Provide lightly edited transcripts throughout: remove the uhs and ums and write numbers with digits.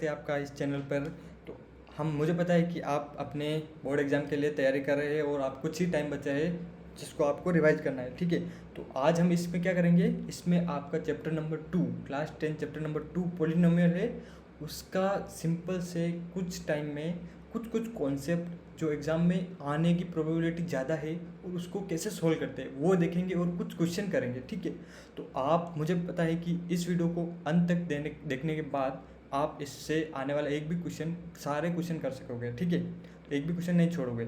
थे आपका इस चैनल पर। तो हम मुझे पता है कि आप अपने बोर्ड एग्ज़ाम के लिए तैयारी कर रहे हैं और आप कुछ ही टाइम बचा है जिसको आपको रिवाइज करना है, ठीक है। तो आज हम इसमें क्या करेंगे, इसमें आपका chapter number 2 class 10 chapter number 2 polynomial है, उसका सिंपल से कुछ टाइम में कुछ कुछ कॉन्सेप्ट जो एग्ज़ाम में आने की प्रोबेबिलिटी ज़्यादा है और उसको कैसे सोल्व करते हैं वो देखेंगे और कुछ क्वेश्चन करेंगे, ठीक है। तो आप, मुझे पता है कि इस वीडियो को अंत तक देखने के बाद आप इससे आने वाला एक भी क्वेश्चन, सारे क्वेश्चन कर सकोगे, ठीक है। एक भी क्वेश्चन नहीं छोड़ोगे।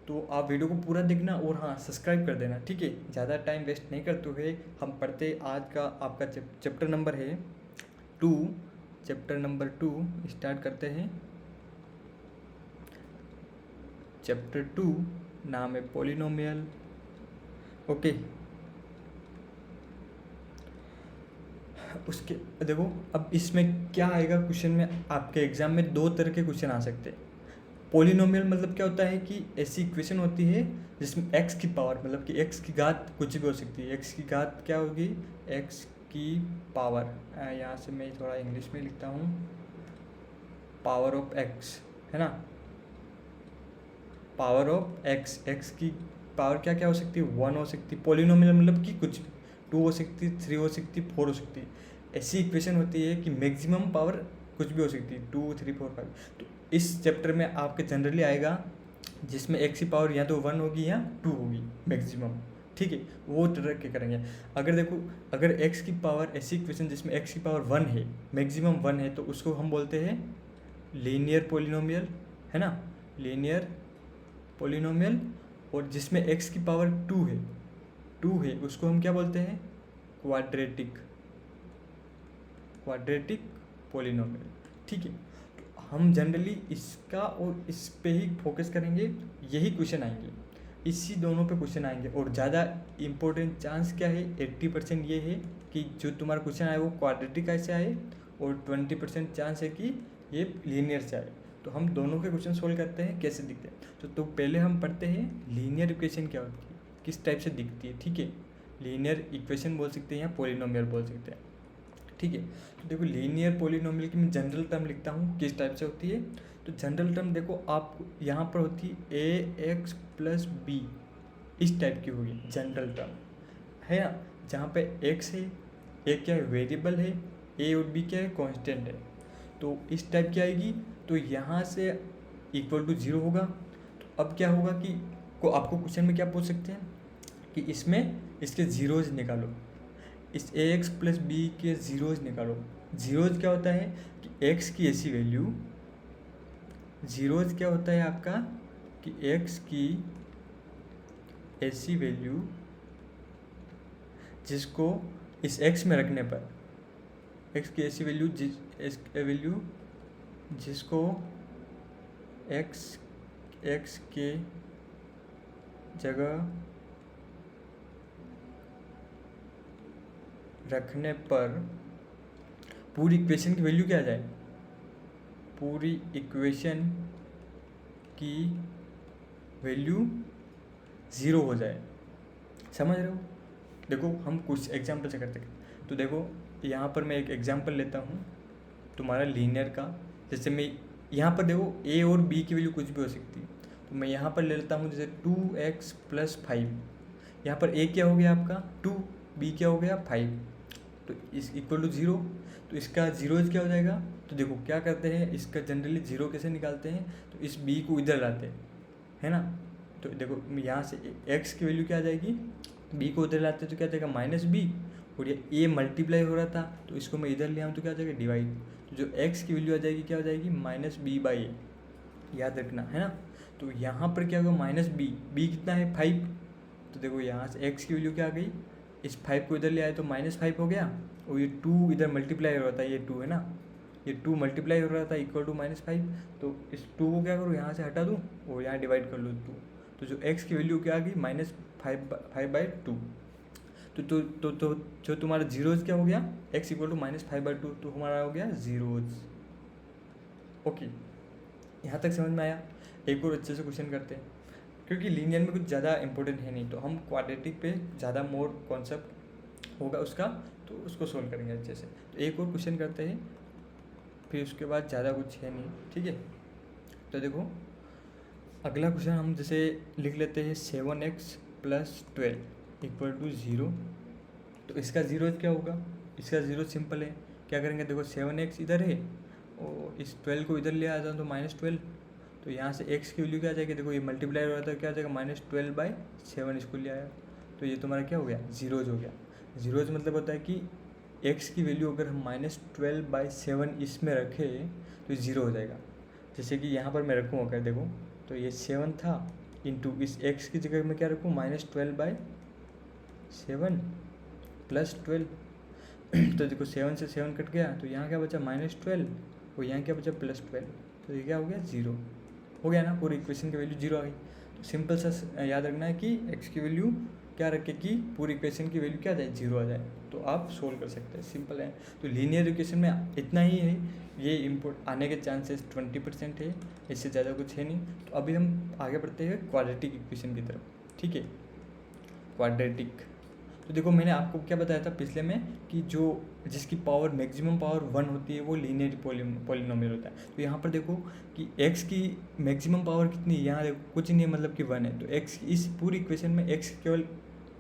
तो आप वीडियो को पूरा देखना और हाँ, सब्सक्राइब कर देना, ठीक है। ज़्यादा टाइम वेस्ट नहीं करते हुए हम पढ़ते। आज का आपका चैप्टर नंबर है 2, चैप्टर नंबर 2 स्टार्ट करते हैं। चैप्टर 2 नाम है पॉलिनोमियल, ओके। उसके देखो अब इसमें क्या आएगा क्वेश्चन में, आपके एग्जाम में दो तरह के क्वेश्चन आ सकते हैं। पॉलिनोमियल मतलब क्या होता है कि ऐसी इक्वेशन होती है जिसमें एक्स की पावर, मतलब कि एक्स की घात कुछ भी हो सकती है। एक्स की घात क्या होगी, एक्स की पावर, यहाँ से मैं थोड़ा इंग्लिश में लिखता हूँ, पावर ऑफ एक्स, है ना। पावर ऑफ एक्स, एक्स की पावर क्या क्या हो सकती है, 1 हो सकती है। पॉलिनोमियल मतलब कि कुछ भी, 2 हो सकती है, 3 हो सकती है, 4 हो सकती है। ऐसी इक्वेशन होती है कि मैक्सिमम पावर कुछ भी हो सकती है, 2 3 4 5। तो इस चैप्टर में आपके जनरली आएगा जिसमें एक्स की पावर या तो 1 होगी या 2 होगी मैक्सिमम, ठीक है। वो तरह के करेंगे। अगर देखो, अगर एक्स की पावर, ऐसी इक्वेशन जिसमें एक्स की पावर 1 है, मैक्सिमम 1 है, तो उसको हम बोलते हैं लीनियर पॉलिनोमियल, है ना, लीनियर पॉलिनोमियल। और जिसमें x की पावर 2 है उसको हम क्या बोलते हैं, क्वाड्रेटिक, क्वाड्रेटिक पॉलिनोमियल, ठीक है। तो हम जनरली इसका और इस पे ही फोकस करेंगे, यही क्वेश्चन आएंगे, इसी दोनों पे क्वेश्चन आएंगे। और ज़्यादा इम्पोर्टेंट चांस क्या है, 80% ये है कि जो तुम्हारा क्वेश्चन आए वो क्वाड्रेटिक ऐसे आए, और 20% चांस है कि ये लीनियर से आए। तो हम दोनों के क्वेश्चन सोल्व करते हैं, कैसे दिखते हैं। तो पहले हम पढ़ते हैं लीनियर इक्वेशन क्या होती है, किस टाइप से दिखती है, ठीक है। लीनियर इक्वेशन बोल सकते हैं या पॉलिनोमियल बोल सकते हैं, ठीक है। तो देखो लीनियर पॉलिनोमियल की मैं जनरल टर्म लिखता हूँ किस टाइप से होती है। तो जनरल टर्म देखो, आप यहाँ पर होती है ए एक्स प्लस बी, इस टाइप की होगी जनरल टर्म, है ना। जहाँ पे एक्स है, ए क्या है, वेरिएबल है, ए और बी क्या है, कांस्टेंट है। तो इस टाइप की आएगी। तो यहाँ से इक्वल टू 0 होगा। तो अब क्या होगा कि आपको क्वेश्चन में क्या पूछ सकते हैं कि इसमें इसके ज़ीरोज़ निकालो, इस ए एक्स प्लस बी के ज़ीरोज़ निकालो। ज़ीरोज़ क्या होता है कि एक्स की ऐसी वैल्यू, ज़ीरोज़ क्या होता है आपका कि एक्स की ऐसी वैल्यू जिसको इस एक्स में रखने पर, एक्स की ऐसी वैल्यू जिसको एक्स के जगह रखने पर पूरी इक्वेशन की वैल्यू क्या आ जाए, पूरी इक्वेशन की वैल्यू 0 हो जाए। समझ रहे हो। देखो हम कुछ एग्जाम्पल से करते हैं। तो देखो यहाँ पर मैं एक एग्जाम्पल लेता हूँ तुम्हारा लीनियर का। जैसे मैं यहाँ पर देखो ए और बी की वैल्यू कुछ भी हो सकती है। तो मैं यहाँ पर ले लेता हूँ जैसे 2x + 5। यहाँ पर ए क्या हो गया आपका 2, बी क्या हो गया 5, तो इस इक्वल टू 0। तो इसका जीरोज क्या हो जाएगा। तो देखो क्या करते हैं, इसका जनरली 0 कैसे निकालते हैं, तो इस बी को इधर लाते हैं, है ना। तो देखो यहाँ से एक्स की वैल्यू क्या आ जाएगी, बी को उधर लाते हैं तो क्या आ जाएगा -b, और ये ए मल्टीप्लाई हो रहा था तो इसको मैं इधर ले आऊँ तो क्या आ जाएगा डिवाइड। तो जो एक्स की वैल्यू आ जाएगी क्या हो जाएगी -b/a, याद रखना, है ना। तो यहाँ पर क्या होगा -b, b कितना है 5। तो देखो यहाँ से x की वैल्यू क्या आ गई, इस 5 को इधर ले आए तो -5 हो गया, और ये 2 इधर मल्टीप्लाई हो रहा था, ये 2 है ना, ये 2 मल्टीप्लाई हो रहा था इक्वल टू -5। तो इस 2 को क्या करूँ, यहाँ से हटा दूँ और यहाँ डिवाइड कर लूँ 2। तो जो x की वैल्यू क्या आ गई -5/2। तो जो तुम्हारा जीरोज क्या हो गया, x = -5/2, तो हमारा हो गया जीरोज। ओके, यहाँ तक समझ में आया। एक और अच्छे से क्वेश्चन करते हैं, क्योंकि लीनियर में कुछ ज़्यादा इंपॉर्टेंट है नहीं, तो हम क्वाड्रेटिक पे ज़्यादा मोर कॉन्सेप्ट होगा उसका, तो उसको सोल्व करेंगे अच्छे से। तो एक और क्वेश्चन करते हैं। फिर उसके बाद ज़्यादा कुछ है नहीं, ठीक है। तो देखो अगला क्वेश्चन हम जैसे लिख लेते हैं 7x + 12 इक्वल टू 0। तो इसका ज़ीरो क्या होगा, इसका ज़ीरो सिंपल है, क्या करेंगे, देखो 7x इधर है और इस 12 को इधर ले आ जाओ तो -12, तो यहाँ से x की वैल्यू क्या आ जाएगी, देखो ये मल्टीप्लाई हो रहा था, क्या आ जाएगा -12/7, इसको ले आया तो ये तुम्हारा क्या हो गया, जीरोज हो गया। जीरोज मतलब होता है कि x की वैल्यू अगर हम -12/7 इसमें रखें तो ज़ीरो हो जाएगा। जैसे कि यहाँ पर मैं रखूँ अगर देखो, तो ये 7 था इंटू इस x की जगह मैं क्या रखूँ, -12/7 + 12 तो देखो 7 से 7 कट गया तो यहाँ क्या बचा -12 और यहाँ क्या बचा +12, तो ये क्या हो गया, ज़ीरो हो गया ना, पूरी इक्वेशन की वैल्यू जीरो आ गई। तो सिंपल सा याद रखना है कि x की वैल्यू क्या रखे कि पूरी इक्वेशन की वैल्यू क्या आ जाए, जीरो आ जाए, तो आप सोल्व कर सकते हैं, सिंपल है। तो लीनियर इक्वेशन में इतना ही है, ये इम्पोर्ट आने के चांसेस 20% है, इससे ज़्यादा कुछ है नहीं। तो अभी हम आगे बढ़ते हैं क्वाड्रेटिक इक्वेशन की तरफ, ठीक है। क्वाड्रेटिक, तो देखो मैंने आपको क्या बताया था पिछले में कि जो जिसकी पावर मैक्सिमम पावर 1 होती है वो लीनियर पॉलिनोमियल होता है। तो यहाँ पर देखो कि x की मैक्सिमम पावर कितनी है, यहाँ देखो कुछ नहीं है, मतलब कि 1 है, तो x इस पूरी इक्वेशन में x केवल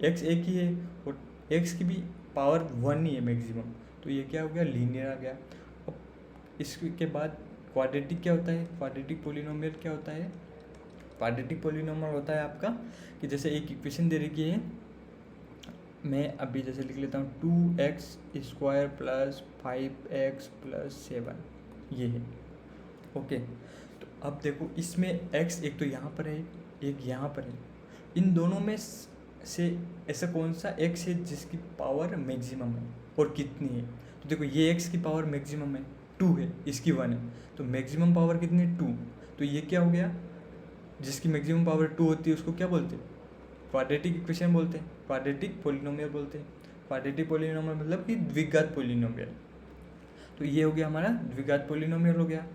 x एक ही है और x की भी पावर 1 ही है मैक्सिमम, तो ये क्या हो गया, लीनियर आ गया। अब इसके बाद क्वाड्रेटिक क्या होता है, क्वाड्रेटिक पॉलिनोमियल क्या होता है, क्वाड्रेटिक पॉलिनोमियल होता है आपका कि जैसे एक इक्वेशन दे रखी है, मैं अभी जैसे लिख लेता हूँ 2x² + 5x + 7, ये है, ओके। तो अब देखो इसमें x एक तो यहाँ पर है, एक यहाँ पर है, इन दोनों में से ऐसा कौन सा x है जिसकी पावर मैक्सिमम है और कितनी है। तो देखो ये x की पावर मैक्सिमम है 2 है, इसकी 1 है, तो मैक्सिमम पावर कितनी है 2, तो ये क्या हो गया, जिसकी मैक्सिमम पावर 2 होती है उसको क्या बोलते हैं, क्वाड्रेटिक इक्वेशन बोलते हैं, क्वाड्रेटिक पॉलिनोमियल बोलते हैं। क्वाड्रेटिक पॉलिनोमियल मतलब कि द्विघात पॉलिनोमियल, तो ये हो गया हमारा द्विघात पॉलिनोमियल हो गया।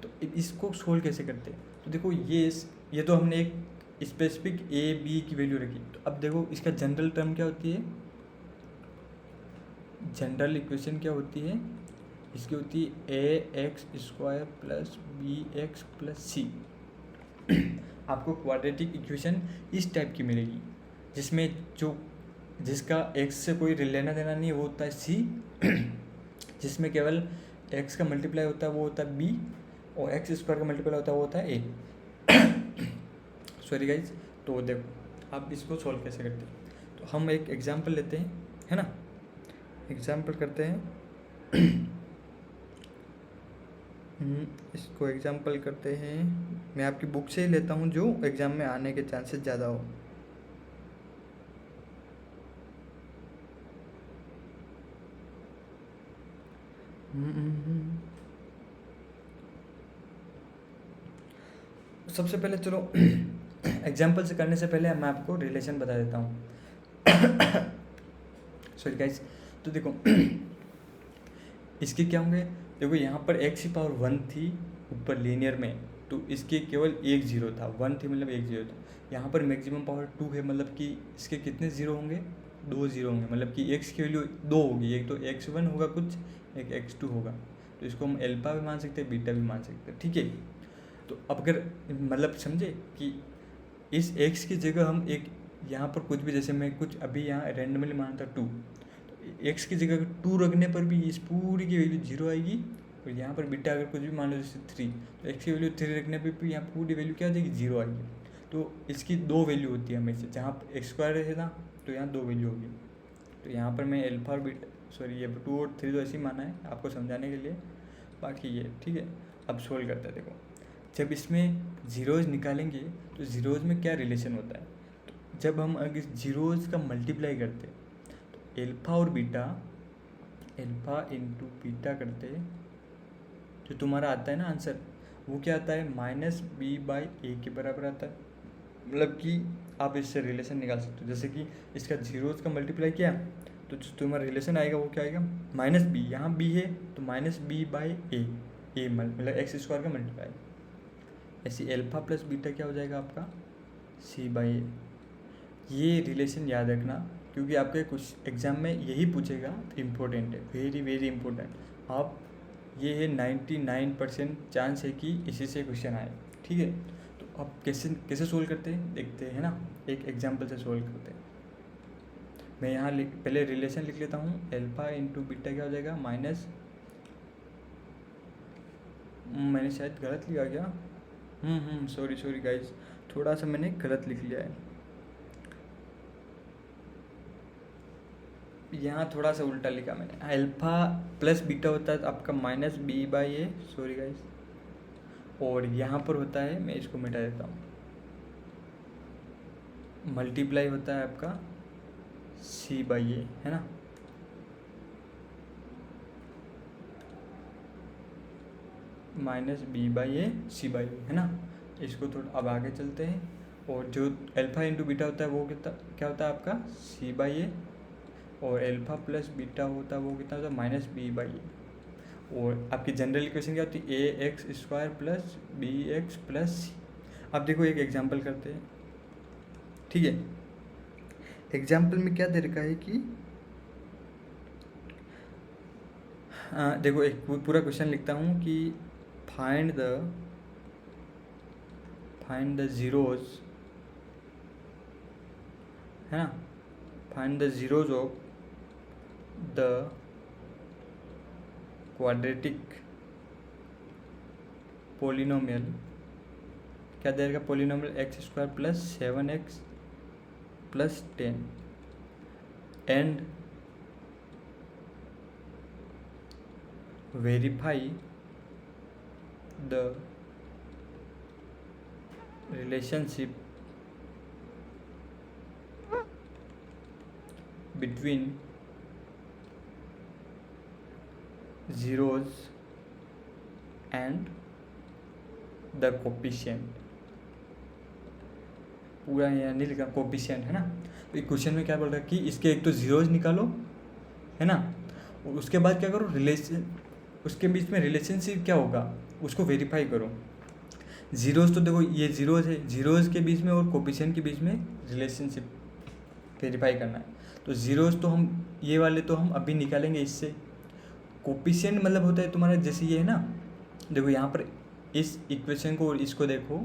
तो इसको सोल्व कैसे करते हैं, तो देखो ये तो हमने एक स्पेसिफिक a b की वैल्यू रखी, तो अब देखो इसका जनरल टर्म क्या होती है, जनरल इक्वेशन क्या होती है, इसकी होती है ax² + bx + c। आपको क्वाड्रेटिक इक्वेशन इस टाइप की मिलेगी जिसमें जिसका x से कोई लेना देना नहीं है, वो होता है c, जिसमें केवल x का मल्टीप्लाई होता है वो होता है b, और x² का मल्टीप्लाई होता है वो होता है a। सॉरी गाइज, तो देखो आप इसको सॉल्व कैसे करते हैं, तो हम एक एग्जांपल लेते हैं, है ना, एग्जांपल करते हैं। इसको एग्जांपल करते हैं, मैं आपकी बुक से ही लेता हूँ जो एग्ज़ाम में आने के चांसेस ज़्यादा हो। सबसे पहले चलो एग्जांपल से करने से पहले मैं आपको रिलेशन बता देता हूँ। सॉरी गाइस, तो देखो इसके क्या होंगे, देखो यहाँ पर x की पावर 1 थी ऊपर लीनियर में, तो इसके केवल एक जीरो था, 1 थी मतलब एक जीरो था। यहाँ पर मैक्सिमम पावर 2 है, मतलब कि इसके कितने जीरो होंगे, 2 जीरो होंगे, मतलब कि x की वैल्यू 2 होगी, एक तो x1 होगा कुछ, एक x2 होगा, तो इसको हम अल्फा भी मान सकते हैं, बीटा भी मान सकते हैं, ठीक है। तो अब अगर मतलब समझे कि इस x की जगह हम एक यहाँ पर कुछ भी, जैसे मैं कुछ अभी यहाँ रैंडमली मानता 2, तो x की जगह 2 रखने पर भी इस पूरी की वैल्यू 0 आएगी, और यहाँ पर बीटा अगर कुछ भी मान लो जैसे 3, तो x की वैल्यू 3 रखने पर भी यहाँ पूरी वैल्यू क्या आ जाएगी, 0 आएगी। तो इसकी दो वैल्यू होती है हमेशा, जहाँ x² है ना तो यहाँ दो वैल्यू होगी, तो यहाँ पर मैं अल्फा और बीटा, सॉरी ये 2 और 3 तो ऐसे ही माना है आपको समझाने के लिए, बाकी ये ठीक है। अब सोल्व करते हैं, देखो जब इसमें जीरोज़ निकालेंगे तो जीरोज़ में क्या रिलेशन होता है, तो जब हम अगर जीरोज़ का मल्टीप्लाई करते तो अल्फा और बीटा, अल्फा इंटू बीटा करते, जो तुम्हारा आता है ना आंसर, वो क्या आता है, -b/a के बराबर आता है। मतलब कि आप इससे रिलेशन निकाल सकते हो, जैसे कि इसका जीरोज़ का मल्टीप्लाई किया तो जो तुम्हारा रिलेशन आएगा वो क्या आएगा, -b, यहाँ b है तो -b/a, मतलब x² का मल्टीप्लाई, ऐसे अल्फा प्लस बीटा क्या हो जाएगा आपका, c/a। ये रिलेशन याद रखना क्योंकि आपके कुछ एग्ज़ाम में यही पूछेगा, इम्पोर्टेंट है, वेरी वेरी इंपॉर्टेंट। आप ये है 99% चांस है कि इसी से क्वेश्चन आए, ठीक है। तो अब कैसे कैसे सोल्व करते हैं देखते हैं ना, एक एग्जांपल से सोल्व करते हैं। मैं यहाँ पहले रिलेशन लिख लेता हूँ, अल्फा इंटू बीटा क्या हो जाएगा माइनस, मैंने शायद गलत लिखा क्या, सॉरी गाइज, थोड़ा सा मैंने गलत लिख लिया है, यहाँ थोड़ा सा उल्टा लिखा मैंने। अल्फा प्लस बीटा होता है तो आपका minus B by a, sorry guys, और यहाँ पर होता है, मैं इसको मिटा देता हूँ, मल्टीप्लाई होता है आपका सी बाई ए, है ना। Minus B by A C by A, है ना। इसको थोड़ा अब आगे चलते हैं, और जो अल्फा इंटू बीटा होता है वो कितना क्या होता है आपका सी बाई ए, और अल्फा प्लस बीटा होता है वो कितना होता है माइनस बी बाई ए। और आपकी जनरल इक्वेशन क्या होती है, A X square plus B X plus C. अब देखो एक एग्जांपल करते हैं, ठीक है। एग्जांपल में क्या दे रखा है कि देखो एक पूरा क्वेश्चन लिखता हूँ कि फाइंड द जीरोज, है ना, find the zeros of the quadratic polynomial, क्या दे रखा polynomial X square plus 7x plus 10 and verify the relationship between zeros and the coefficient. पूरा यहाँ नहीं लिखा, कोपिशिएंट, है ना। तो क्वेश्चन में क्या बोल रहा है कि इसके एक तो जीरोज निकालो, है ना, और उसके बाद क्या करो, रिलेशन, उसके बीच में रिलेशनशिप क्या होगा उसको वेरीफाई करो। जीरोज तो देखो ये जीरोज है, जीरोज के बीच में और कोपिशिएंट के बीच में रिलेशनशिप वेरीफाई करना है। तो जीरोज तो हम ये वाले तो हम अभी निकालेंगे इससे। कोपिशिएंट मतलब होता है तुम्हारा जैसे ये है ना, देखो यहाँ पर इस इक्वेशन को और इसको देखो,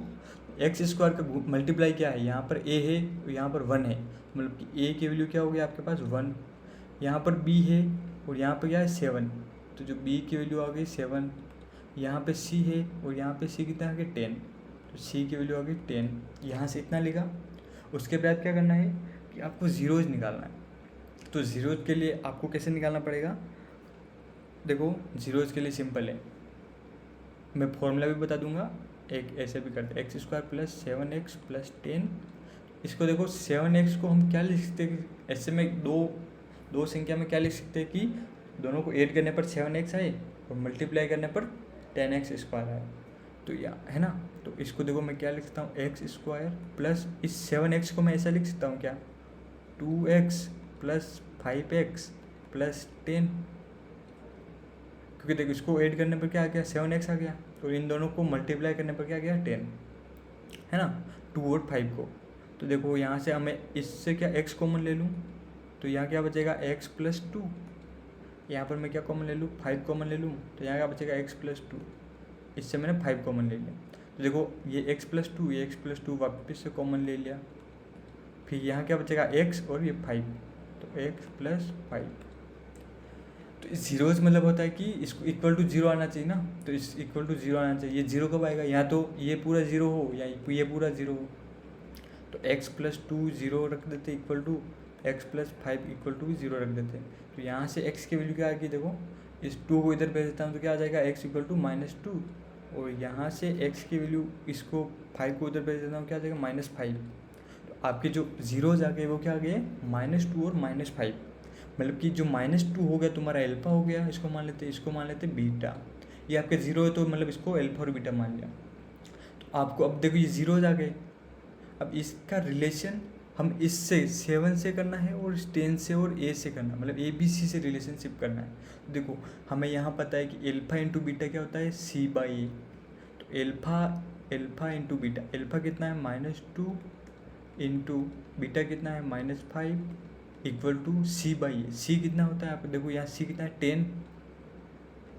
एक्स स्क्वायर का मल्टीप्लाई क्या है, यहाँ पर ए है, यहाँ पर 1 है, मतलब कि ए की वैल्यू क्या होगी आपके पास 1, यहाँ पर बी है और यहाँ पर क्या है 7, तो जो बी की वैल्यू आ गई 7, यहाँ पे सी है और यहाँ पे सी कितना आ गया 10, तो सी की वैल्यू आ गई 10, यहाँ से इतना लिखा। उसके बाद क्या करना है कि आपको जीरोज निकालना है। तो जीरोज के लिए आपको कैसे निकालना पड़ेगा, देखो जीरोज के लिए सिंपल है, मैं फॉर्मूला भी बता दूंगा, एक ऐसे भी करते हैं, x square plus 7x plus 10। इसको देखो 7x को हम क्या लिख सकते हैं, ऐसे में दो संख्या में क्या लिख सकते हैं कि दोनों को ऐड करने पर 7x आए और मल्टीप्लाई करने पर 10x स्क्वायर आए, तो या है ना। तो इसको देखो मैं क्या लिख सकता हूँ, एक्स स्क्वायर प्लस इस 7x को मैं ऐसा लिख सकता हूँ क्या, 2x प्लस 5x प्लस 10, क्योंकि देखो इसको ऐड करने पर क्या आ गया 7x आ गया, तो इन दोनों को मल्टीप्लाई करने पर क्या आ गया 10, है ना, 2 और 5 को। तो देखो यहाँ से हमें इससे क्या x कॉमन ले लूँ, तो यहाँ क्या बचेगा x प्लस 2, यहाँ पर मैं क्या कॉमन ले लूँ 5 कॉमन ले लूँ, तो यहाँ क्या बचेगा x प्लस 2, इससे मैंने 5 कॉमन ले लिया। तो देखो ये x प्लस 2, ये x प्लस 2 वापस से कॉमन ले लिया, फिर यहाँ क्या बचेगा x और ये 5, तो x प्लस 5। तो जीरोज मतलब होता है कि इसको इक्वल टू जीरो आना चाहिए ना, तो इस इक्वल टू जीरो आना चाहिए। ये जीरो कब आएगा, या तो ये पूरा जीरो हो या ये पूरा जीरो हो। तो x प्लस 2 जीरो रख देते equal to x plus 5 equal to zero रख देते। तो यहाँ से x की वैल्यू क्या आएगी, देखो इस 2 को इधर भेज देता हूँ तो क्या आ जाएगा x इक्वल टू -2, और यहाँ से x की वैल्यू इसको 5 को इधर भेज देता हूँ क्या आ जाएगा -5। तो आपके जो जीरोज आ गए वो क्या आ गए -2 और -5, मतलब कि जो -2 हो गया तुम्हारा अल्फा हो गया, इसको मान लेते बीटा, ये आपके जीरो है तो मतलब इसको अल्फा और बीटा मान लिया। तो आपको अब देखो ये जीरोज आ गए, अब इसका रिलेशन हम इससे 7 से करना है और 10 से और ए से करना है, मतलब ए बी सी से रिलेशनशिप करना है। देखो हमें यहाँ पता है कि अल्फा इंटू बीटा क्या होता है c/a, तो अल्फा इंटू बीटा, अल्फा कितना है -2 इंटू बीटा कितना है -5 इक्वल टू c/a। सी कितना होता है, आप देखो यहाँ सी कितना है 10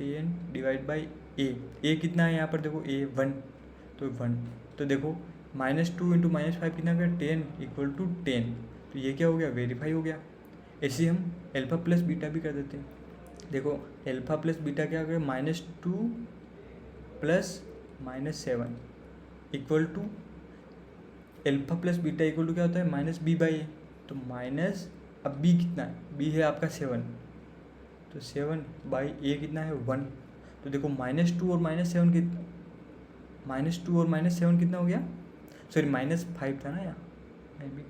10 डिवाइड बाई ए कितना है यहाँ पर देखो ए 1, तो 1, तो देखो -2 इंटू -5 कितना हो गया 10 इक्वल टू 10, तो ये क्या हो गया वेरीफाई हो गया। ऐसे हम अल्फ़ा प्लस बीटा भी कर देते हैं। देखो अल्फ़ा प्लस बीटा क्या हो गया -2 plus -7 equal to alpha plus beta equal to क्या होता है -b/a, तो माइनस अब b कितना है, b है आपका 7, तो 7/a कितना है 1, तो देखो -2 और -7 कितना हो गया, सॉरी -5 था ना यहाँ, मे बी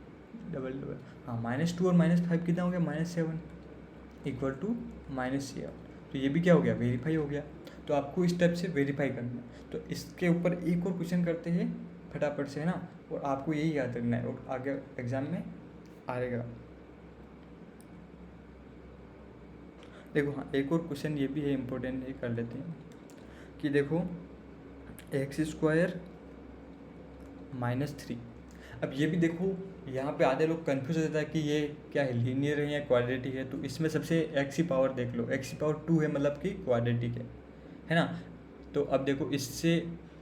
डबल, हाँ -2 और -5 कितना हो गया -7 इक्वल टू -7, तो ये भी क्या हो गया वेरीफाई हो गया। तो आपको इस टाइप से वेरीफाई करना है। तो इसके ऊपर एक और क्वेश्चन करते हैं फटाफट से, है ना, और आपको यही याद रखना है और आगे एग्जाम में आएगा। देखो हाँ एक और क्वेश्चन ये भी है इम्पोर्टेंट, ये कर लेते हैं कि देखो x² -3। अब ये भी देखो यहाँ पे आधे लोग कंफ्यूज हो जाता है कि ये क्या है लीनियर है या क्वाड्रेटिक है, तो इसमें सबसे x की पावर देख लो, x की पावर 2 है मतलब कि क्वाड्रेटिक है ना। तो अब देखो इससे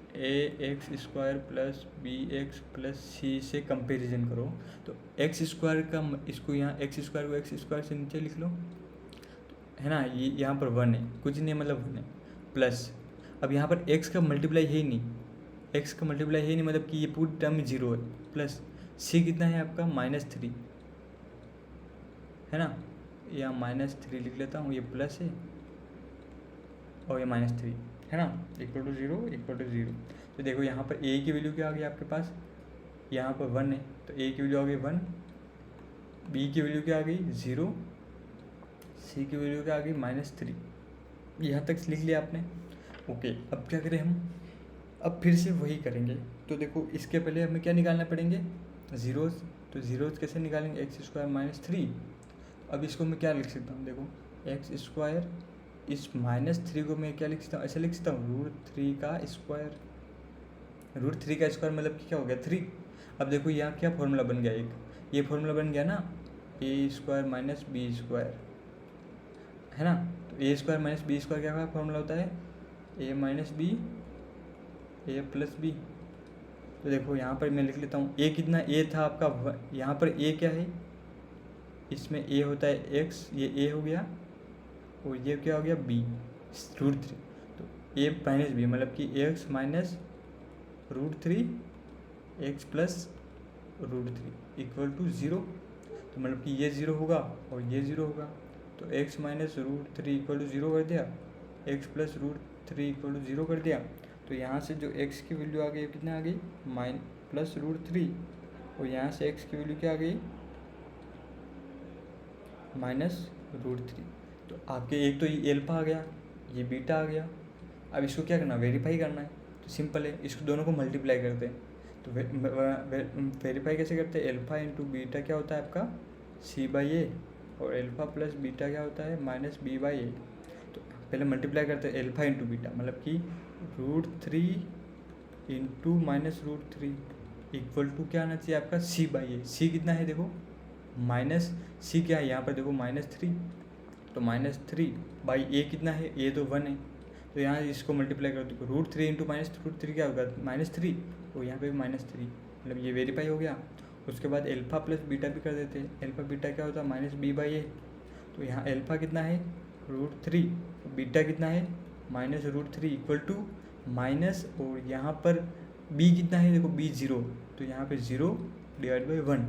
ax² plus bx plus c से कंपेरिजन करो, तो x² का इसको यहाँ x² को x² से नीचे लिख लो, है ना, ये यहाँ पर 1 है, कुछ नहीं मतलब 1 है, प्लस अब यहाँ पर x का मल्टीप्लाई है ही नहीं, x का मल्टीप्लाई है ही नहीं मतलब कि ये पूरी टर्म 0 है, प्लस c कितना है आपका -3, है ना, यहाँ -3 लिख लेता हूँ, ये प्लस है और ये -3 है ना, इक्वल टू 0। तो देखो यहाँ पर a की वैल्यू क्या आ गई आपके पास, यहाँ पर 1 है तो a की वैल्यू आ गई 1, b की वैल्यू क्या आ गई 0, c की वैल्यू क्या आ गई -3, यहाँ तक लिख लिया आपने। ओके अब क्या करें हम, अब फिर से वही करेंगे। तो देखो इसके पहले हमें क्या निकालना पड़ेंगे ज़ीरोज़, तो ज़ीरोज़ कैसे निकालेंगे x² -3। अब इसको मैं क्या लिख सकता हूँ, देखो x² इस -3 को मैं क्या लिख सकता हूँ, ऐसे लिख सकता हूँ √3 का स्क्वायर, √3 का स्क्वायर मतलब कि क्या हो गया 3। अब देखो यहाँ क्या फॉर्मूला बन गया, एक ये फॉर्मूला बन गया ना a² - b², है ना, तो a² - b² क्या फॉर्मूला होता है a - b a + b। तो देखो यहाँ पर मैं लिख लेता हूँ a कितना, a था आपका, यहाँ पर a क्या है, इसमें a होता है x, ये a हो गया और ये क्या हो गया b √3, तो a - b मतलब कि x - √3 x + √3 इक्वल टू 0, तो मतलब कि ये 0 होगा और ये 0 होगा, तो x - √3 इक्वल टू 0 कर दिया, x + √3 इक्वल टू 0 कर दिया। तो यहाँ से जो x की वैल्यू आ गई कितना आ गई +√3, और यहाँ से x की वैल्यू क्या आ गई -√3। तो आपके एक तो ये अल्फा आ गया, ये बीटा आ गया। अब इसको क्या करना, वेरीफाई करना है, तो सिंपल है, इसको दोनों को मल्टीप्लाई करते हैं। तो वेरीफाई कैसे करते हैं, अल्फ़ा इंटू बीटा क्या होता है आपका c/a, और अल्फ़ा प्लस बीटा क्या होता है -b/a। तो पहले मल्टीप्लाई करते हैं अल्फ़ा इंटू बीटा मतलब कि √3 इंटू -√3 इक्वल टू क्या आना चाहिए आपका c/a। c कितना है देखो c क्या है यहाँ पर देखो -3, तो -3/a कितना है, a तो 1 है, तो यहाँ इसको मल्टीप्लाई कर दो, √3 इंटू -√3 क्या होगा -3, और यहाँ पे भी -3, मतलब ये वेरीफाई हो गया। उसके बाद अल्फ़ा प्लस बीटा भी कर देते हैं, अल्फ़ा बीटा क्या होता है -b/a, तो यहाँ अल्फ़ा कितना है √3, बीटा कितना है -√3 इक्वल टू माइनस, और यहाँ पर b कितना है देखो b 0, तो यहाँ पे 0 डिवाइड बाई 1,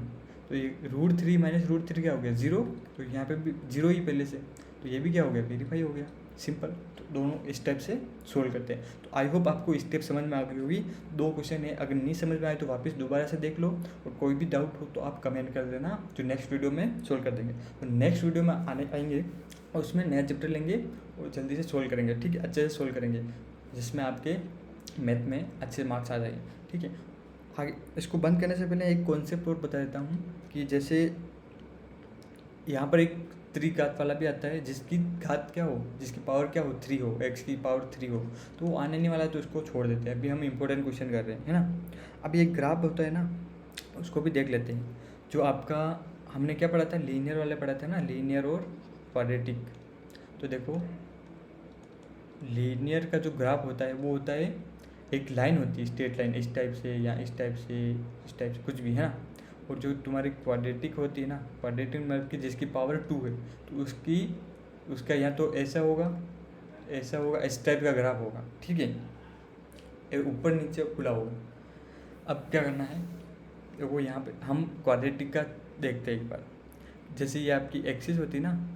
तो ये √3 - √3 क्या हो गया 0, तो यहाँ पे भी 0 ही पहले से, तो ये भी क्या हो गया वेरीफाई हो गया, सिंपल। तो दोनों स्टेप से सोल्व करते हैं। तो आई होप आपको स्टेप समझ में आ गई होगी। 2 क्वेश्चन है, अगर नहीं समझ में आए तो वापस दोबारा से देख लो, और कोई भी डाउट हो तो आप कमेंट कर देना, जो नेक्स्ट वीडियो में सोल्व कर देंगे। तो नेक्स्ट वीडियो में आएंगे और उसमें नया चैप्टर लेंगे और जल्दी से सोल्व करेंगे, ठीक है, अच्छे से सोल्व करेंगे, जिसमें आपके मैथ में अच्छे मार्क्स आ जाएंगे, ठीक है। आगे इसको बंद करने से पहले एक कॉन्सेप्ट और बता देता हूँ कि जैसे यहाँ पर एक 3 घात वाला भी आता है, जिसकी घात क्या हो, जिसकी पावर क्या हो 3 हो, x की पावर 3 हो, तो वो आने नहीं वाला है, तो उसको छोड़ देते हैं। अभी हम इंपॉर्टेंट क्वेश्चन कर रहे हैं, है ना। अभी एक ग्राफ होता है ना, उसको भी देख लेते हैं। जो आपका हमने क्या पढ़ा था, लीनियर वाले पढ़ा था ना, लीनियर और क्वाड्रेटिक। तो देखो लीनियर का जो ग्राफ होता है वो होता है, एक लाइन होती है स्ट्रेट लाइन, इस टाइप से या इस टाइप से, इस टाइप से कुछ भी है ना। और जो तुम्हारी क्वाड्रेटिक होती है ना, क्वाड्रेटिक मतलब कि जिसकी पावर 2 है, तो उसका या तो ऐसा होगा, ऐसा होगा, इस टाइप का ग्राफ होगा, ठीक है, ये ऊपर नीचे खुला होगा। अब क्या करना है, वो यहाँ पे हम क्वाड्रेटिक का देखते हैं एक बार। जैसे ये आपकी एक्सिस होती है ना,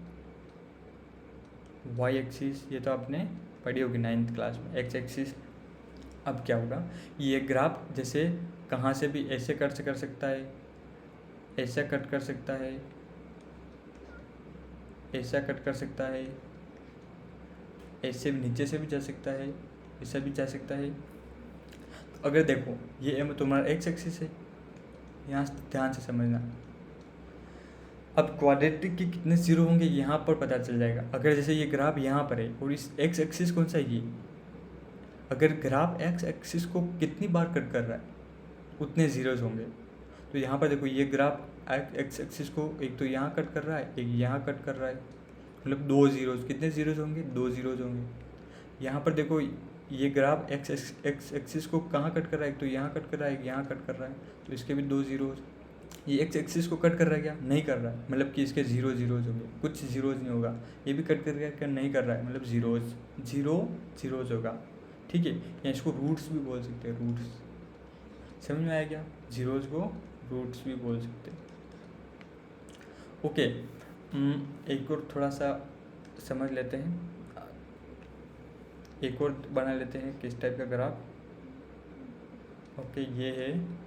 वाई एक्सिस, ये तो आपने पढ़ी होगी 9th क्लास में, एक्स एक्सिस। अब क्या होगा, ये ग्राफ जैसे कहाँ से भी ऐसे कट कर सकता है, ऐसा कट कर सकता है, ऐसा कट कर सकता है, ऐसे भी नीचे से भी जा सकता है, ऐसा भी जा सकता है। अगर देखो ये तुम्हारा एक्स एक्सिस है, यहाँ ध्यान से समझना। अब क्वाड्रेटिक के कितने जीरो होंगे यहाँ पर पता चल जाएगा। अगर जैसे ये ग्राफ यहाँ पर है और इस एक्स एक्सिस कौन सा है ये, अगर ग्राफ एक्स एक्सिस को कितनी बार कट कर रहा है उतने जीरोज होंगे। तो यहाँ पर देखो ये ग्राफ एक्स एक्सिस को एक तो यहाँ कट कर रहा है, एक यहाँ कट कर रहा है, मतलब 2 जीरोज, कितने जीरोज होंगे, 2 जीरोज होंगे। यहाँ पर देखो ये ग्राफ एक्स एक्सिस को कहाँ कट कर रहा है, एक तो यहाँ कट कर रहा है, एक यहाँ कट कर रहा है, तो इसके भी 2 जीरोज। ये एक्स एक्सिस को कट कर रहा है क्या, नहीं कर रहा है, मतलब कि इसके जीरो जीरोज होंगे, कुछ जीरोज नहीं होगा। ये भी कट कर क्या नहीं कर रहा है, मतलब जीरोज होगा, ठीक है। या इसको रूट्स भी बोल सकते हैं, रूट्स, समझ में आया क्या, जीरोज को रूट्स भी बोल सकते हैं। ओके, एक और थोड़ा सा समझ लेते हैं, एक और बना लेते हैं किस टाइप का ग्राफ। ओके, ये है,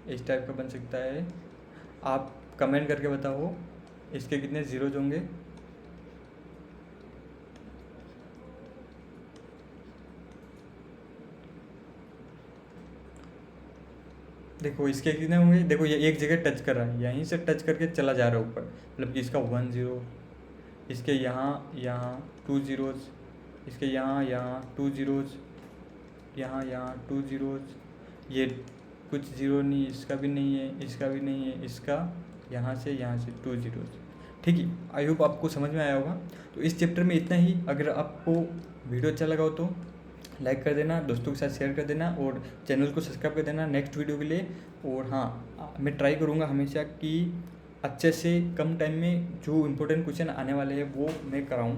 इस टाइप का बन सकता है। आप कमेंट करके बताओ इसके कितने जीरोज होंगे। देखो इसके कितने होंगे, देखो ये एक जगह टच कर रहा है, यहीं से टच करके चला जा रहा है ऊपर, मतलब कि इसका 1 0, इसके यहाँ 2 जीरोज, इसके यहाँ 2 जीरोज, यहाँ 2 जीरोज, ये कुछ जीरो नहीं, इसका भी नहीं है, इसका भी नहीं है, इसका यहाँ से 2 जीरोज, ठीक है। आई होप आपको समझ में आया होगा। तो इस चैप्टर में इतना ही। अगर आपको वीडियो अच्छा लगा हो तो लाइक कर देना, दोस्तों के साथ शेयर कर देना और चैनल को सब्सक्राइब कर देना नेक्स्ट वीडियो के लिए। और हाँ, मैं ट्राई करूँगा हमेशा कि अच्छे से कम टाइम में जो इम्पोर्टेंट क्वेश्चन आने वाले हैं वो मैं कराऊँ,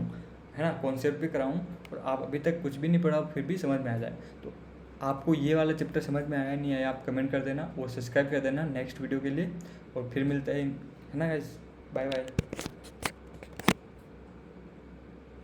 है ना, कॉन्सेप्ट भी कराऊँ। और आप अभी तक कुछ भी नहीं पढ़ा फिर भी समझ में आ जाए। तो आपको ये वाला चैप्टर समझ में आया नहीं आया, आप कमेंट कर देना और सब्सक्राइब कर देना नेक्स्ट वीडियो के लिए। और फिर मिलते हैं, है ना गाइस, बाय बाय।